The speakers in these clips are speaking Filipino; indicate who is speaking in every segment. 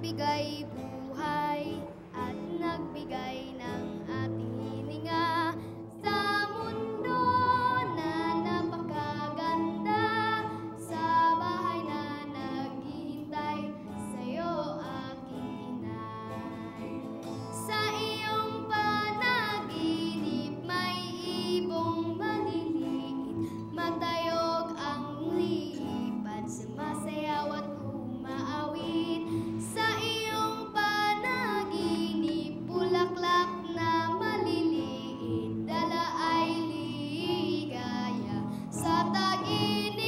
Speaker 1: nagbigay buhay at nagbigay ng ating hininga sa mundo na napakaganda, sa bahay na naghihintay sa'yo, aking inay. Sa iyong panaginip may ibong maliliit, matayog ang lipad, sumasayaw at umaawit. Sa iyong panaginip, bulaklak na maliliit, dala ay ligaya sa taginip.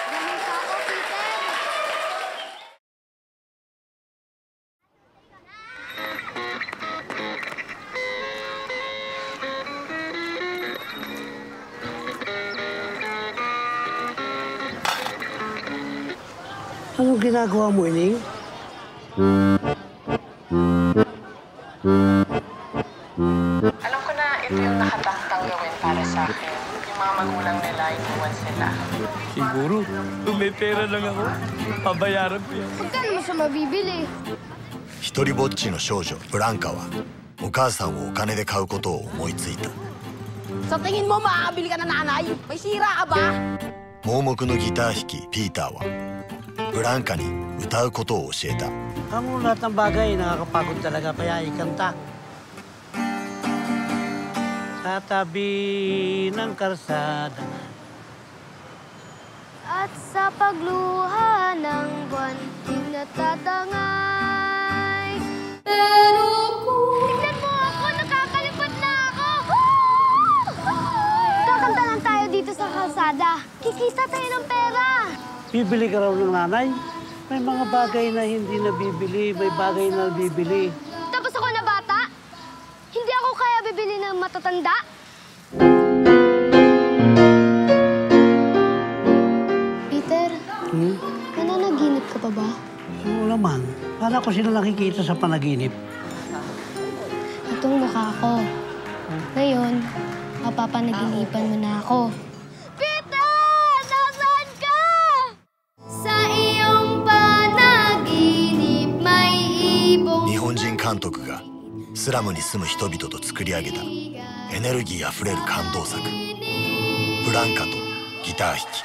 Speaker 1: Ganun ka ako, Peter.
Speaker 2: Anong ginagawa mo, Ining?
Speaker 3: Alam ko na ito yung nakatakdang gawin para sa akin. Yung mga magulang nila, iniwan sila.
Speaker 4: Siguro, kung may pera lang ako, pabayaran ko yan.
Speaker 1: Magkano mo siya mabibili?
Speaker 5: 一人ぼっちの少女ブランカはお母さんをお金で買うことを思いついた。
Speaker 6: Sa tingin mo, makakabili ka na nanay? May sira ka ba?
Speaker 5: 盲目のギター弾きピーターはブランカに歌うことを教えた。
Speaker 2: Ang lahat ng bagay nakakapagod talaga, kaya ikanta. Sa tabi ng karsada.
Speaker 1: At sa pagluha ng buwan, di natatangay. Pero kung... Tignan mo ako! Nakakalipat na ako! Kakanta lang tayo dito sa kalsada. Kikita tayo ng pera.
Speaker 2: Bibili ka raw ng nanay? May mga bagay na hindi nabibili, may bagay na nabibili.
Speaker 1: Tapos ako na bata? Hindi ako kaya bibili ng matatanda? Peter, nananaginip ka pa ba?
Speaker 2: Oo naman. Para ko sila nakikita sa panaginip.
Speaker 1: Itong mukha ko. Ngayon, mapapanaginipan mo na ako. Peter! Nasaan ka? Sa iyong panaginip may ibong...
Speaker 5: 日本人監督がスラムに住む人々と作り上げたエネルギーあふれる感動作「ブランカとギター弾き」。